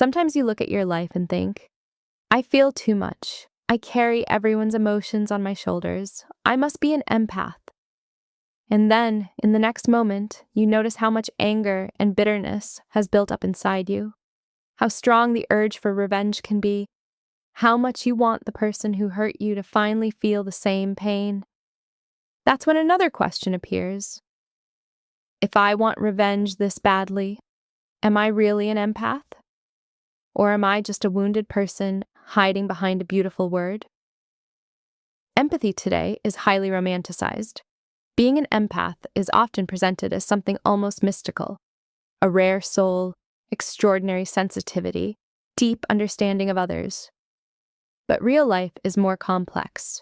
Sometimes you look at your life and think, I feel too much. I carry everyone's emotions on my shoulders. I must be an empath. And then, in the next moment, you notice how much anger and bitterness has built up inside you, how strong the urge for revenge can be, how much you want the person who hurt you to finally feel the same pain. That's when another question appears. If I want revenge this badly, am I really an empath? Or am I just a wounded person hiding behind a beautiful word? Empathy today is highly romanticized. Being an empath is often presented as something almost mystical, a rare soul, extraordinary sensitivity, deep understanding of others. But real life is more complex.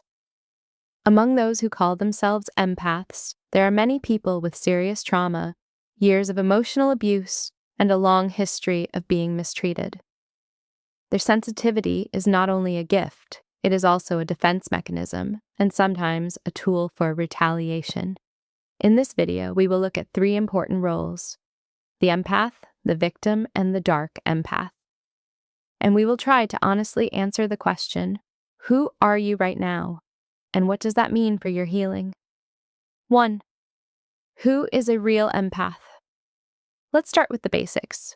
Among those who call themselves empaths, there are many people with serious trauma, years of emotional abuse, and a long history of being mistreated. Their sensitivity is not only a gift, it is also a defense mechanism, and sometimes a tool for retaliation. In this video, we will look at 3 important roles: the empath, the victim, and the dark empath. And we will try to honestly answer the question, who are you right now? And what does that mean for your healing? 1. Who is a real empath? Let's start with the basics.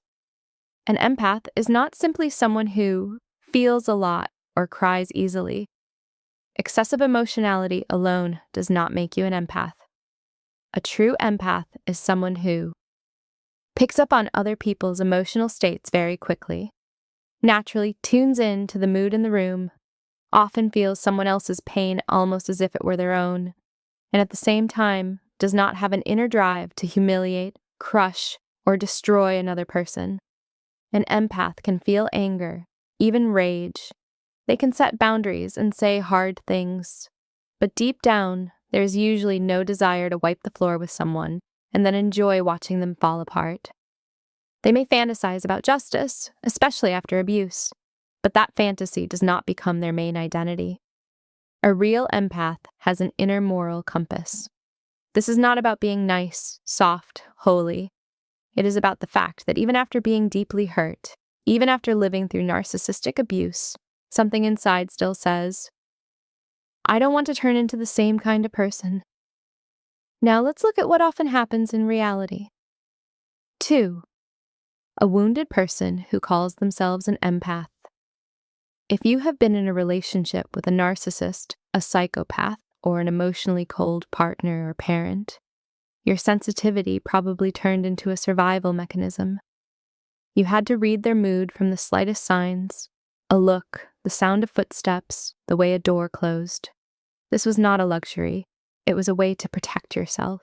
An empath is not simply someone who feels a lot or cries easily. Excessive emotionality alone does not make you an empath. A true empath is someone who picks up on other people's emotional states very quickly, naturally tunes in to the mood in the room, often feels someone else's pain almost as if it were their own, and at the same time does not have an inner drive to humiliate, crush, or destroy another person. An empath can feel anger, even rage. They can set boundaries and say hard things. But deep down, there is usually no desire to wipe the floor with someone and then enjoy watching them fall apart. They may fantasize about justice, especially after abuse, but that fantasy does not become their main identity. A real empath has an inner moral compass. This is not about being nice, soft, holy. It is about the fact that even after being deeply hurt, even after living through narcissistic abuse, something inside still says, I don't want to turn into the same kind of person. Now let's look at what often happens in reality. 2. A wounded person who calls themselves an empath. If you have been in a relationship with a narcissist, a psychopath, or an emotionally cold partner or parent, your sensitivity probably turned into a survival mechanism. You had to read their mood from the slightest signs, a look, the sound of footsteps, the way a door closed. This was not a luxury. It was a way to protect yourself.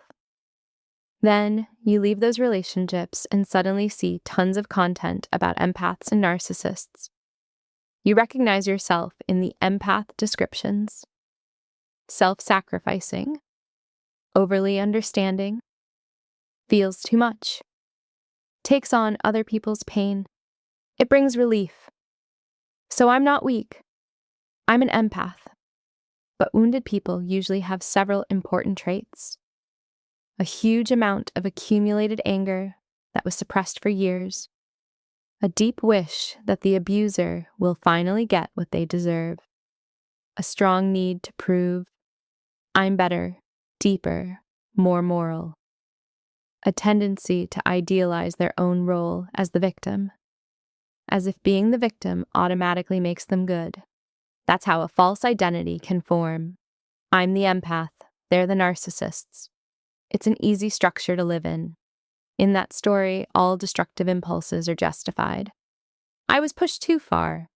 Then, you leave those relationships and suddenly see tons of content about empaths and narcissists. You recognize yourself in the empath descriptions: self-sacrificing, overly understanding, feels too much, takes on other people's pain. It brings relief. So I'm not weak. I'm an empath. But wounded people usually have several important traits: a huge amount of accumulated anger that was suppressed for years, a deep wish that the abuser will finally get what they deserve, a strong need to prove, I'm better, deeper, more moral, a tendency to idealize their own role as the victim, as if being the victim automatically makes them good. That's how a false identity can form. I'm the empath, they're the narcissists. It's an easy structure to live in. In that story, all destructive impulses are justified. I was pushed too far.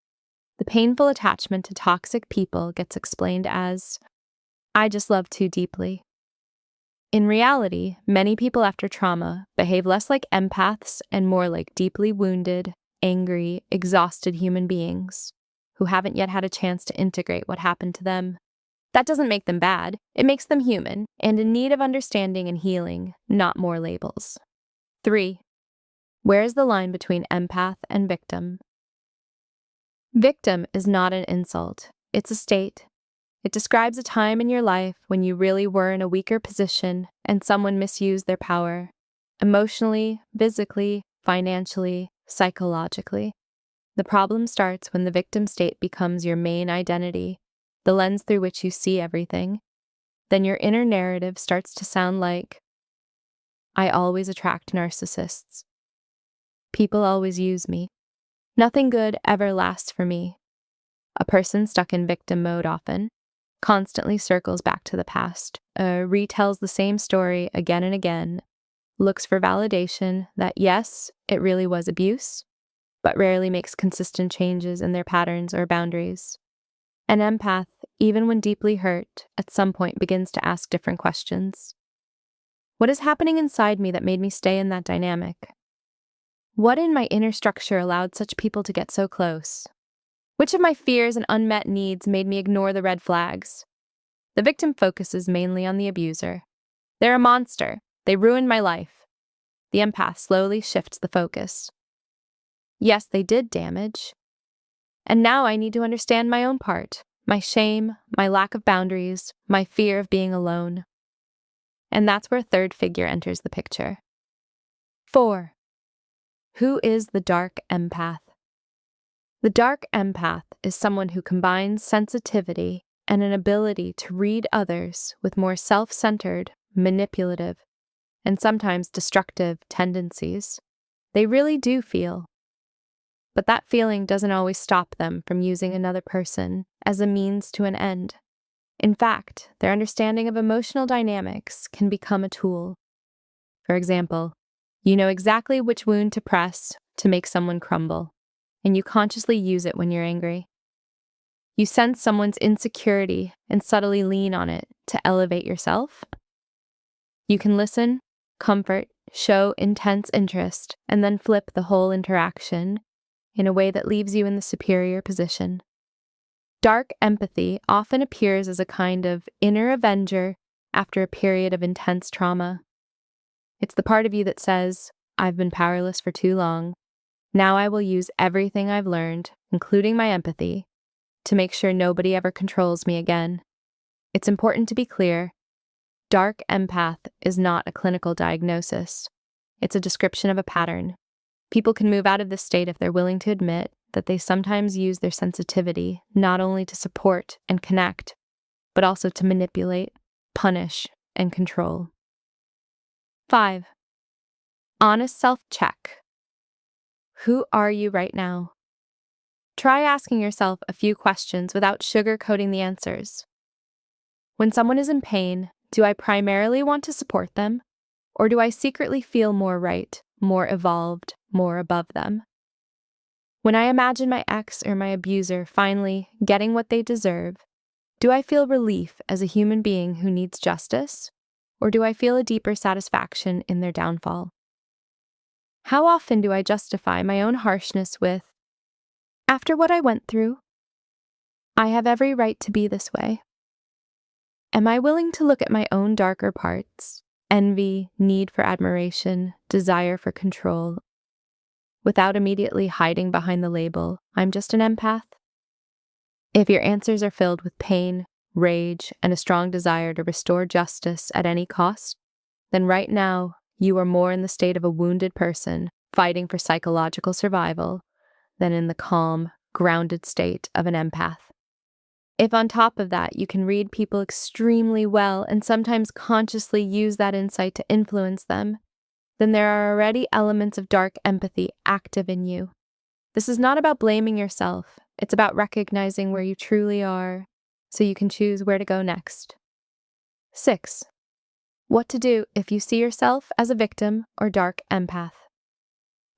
The painful attachment to toxic people gets explained as, I just love too deeply. In reality, many people after trauma behave less like empaths and more like deeply wounded, angry, exhausted human beings who haven't yet had a chance to integrate what happened to them. That doesn't make them bad. It makes them human and in need of understanding and healing, not more labels. 3. Where is the line between empath and victim? Victim is not an insult. It's a state. It describes a time in your life when you really were in a weaker position and someone misused their power, emotionally, physically, financially, psychologically. The problem starts when the victim state becomes your main identity, the lens through which you see everything. Then your inner narrative starts to sound like, I always attract narcissists. People always use me. Nothing good ever lasts for me. A person stuck in victim mode often constantly circles back to the past, retells the same story again and again, looks for validation that yes, it really was abuse, but rarely makes consistent changes in their patterns or boundaries. An empath, even when deeply hurt, at some point begins to ask different questions. What is happening inside me that made me stay in that dynamic? What in my inner structure allowed such people to get so close? Which of my fears and unmet needs made me ignore the red flags? The victim focuses mainly on the abuser. They're a monster. They ruined my life. The empath slowly shifts the focus. Yes, they did damage. And now I need to understand my own part, my shame, my lack of boundaries, my fear of being alone. And that's where a third figure enters the picture. 4. Who is the dark empath? The dark empath is someone who combines sensitivity and an ability to read others with more self-centered, manipulative, and sometimes destructive tendencies. They really do feel. But that feeling doesn't always stop them from using another person as a means to an end. In fact, their understanding of emotional dynamics can become a tool. For example, you know exactly which wound to press to make someone crumble, and you consciously use it when you're angry. You sense someone's insecurity and subtly lean on it to elevate yourself. You can listen, comfort, show intense interest, and then flip the whole interaction in a way that leaves you in the superior position. Dark empathy often appears as a kind of inner avenger after a period of intense trauma. It's the part of you that says, I've been powerless for too long. Now I will use everything I've learned, including my empathy, to make sure nobody ever controls me again. It's important to be clear. Dark empath is not a clinical diagnosis. It's a description of a pattern. People can move out of this state if they're willing to admit that they sometimes use their sensitivity not only to support and connect, but also to manipulate, punish, and control. 5. Honest self-check. Who are you right now? Try asking yourself a few questions without sugarcoating the answers. When someone is in pain, do I primarily want to support them, or do I secretly feel more right, more evolved, more above them? When I imagine my ex or my abuser finally getting what they deserve, do I feel relief as a human being who needs justice, or do I feel a deeper satisfaction in their downfall? How often do I justify my own harshness with, after what I went through, I have every right to be this way? Am I willing to look at my own darker parts, envy, need for admiration, desire for control, without immediately hiding behind the label, I'm just an empath? If your answers are filled with pain, rage, and a strong desire to restore justice at any cost, then right now you are more in the state of a wounded person fighting for psychological survival than in the calm, grounded state of an empath. If on top of that you can read people extremely well and sometimes consciously use that insight to influence them, then there are already elements of dark empathy active in you. This is not about blaming yourself. It's about recognizing where you truly are so you can choose where to go next. 6. What to do if you see yourself as a victim or dark empath.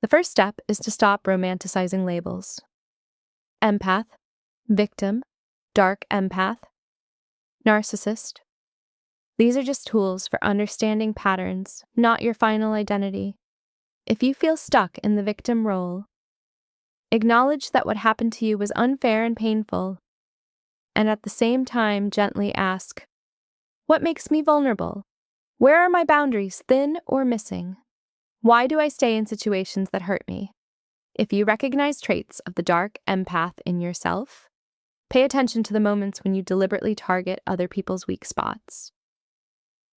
The first step is to stop romanticizing labels. Empath, victim, dark empath, narcissist. These are just tools for understanding patterns, not your final identity. If you feel stuck in the victim role, acknowledge that what happened to you was unfair and painful, and at the same time gently ask, what makes me vulnerable? Where are my boundaries thin or missing? Why do I stay in situations that hurt me? If you recognize traits of the dark empath in yourself, pay attention to the moments when you deliberately target other people's weak spots.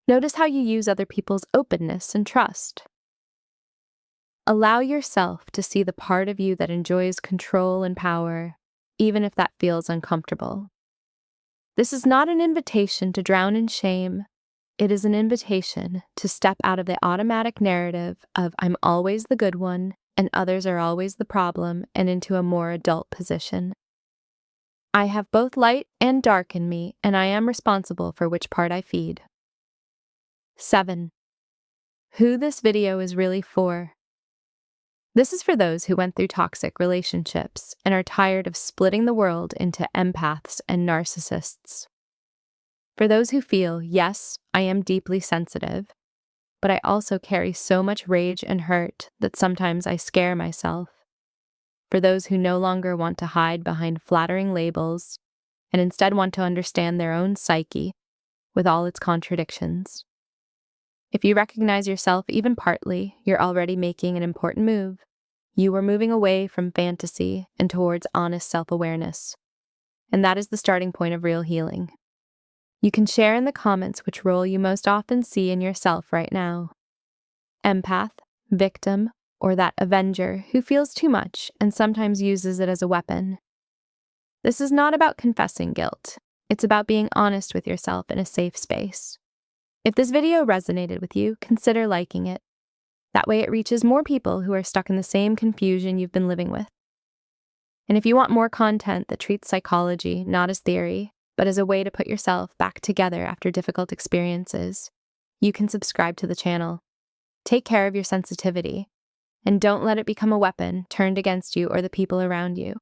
Notice how you use other people's openness and trust. Allow yourself to see the part of you that enjoys control and power, even if that feels uncomfortable. This is not an invitation to drown in shame. It is an invitation to step out of the automatic narrative of I'm always the good one and others are always the problem and into a more adult position. I have both light and dark in me, and I am responsible for which part I feed. 7. Who this video is really for. This is for those who went through toxic relationships and are tired of splitting the world into empaths and narcissists. For those who feel, yes, I am deeply sensitive, but I also carry so much rage and hurt that sometimes I scare myself. For those who no longer want to hide behind flattering labels and instead want to understand their own psyche with all its contradictions. If you recognize yourself even partly, you're already making an important move. You are moving away from fantasy and towards honest self-awareness. And that is the starting point of real healing. You can share in the comments which role you most often see in yourself right now. Empath, victim, or that avenger who feels too much and sometimes uses it as a weapon. This is not about confessing guilt. It's about being honest with yourself in a safe space. If this video resonated with you, consider liking it. That way it reaches more people who are stuck in the same confusion you've been living with. And if you want more content that treats psychology not as theory, but as a way to put yourself back together after difficult experiences, you can subscribe to the channel. Take care of your sensitivity, and don't let it become a weapon turned against you or the people around you.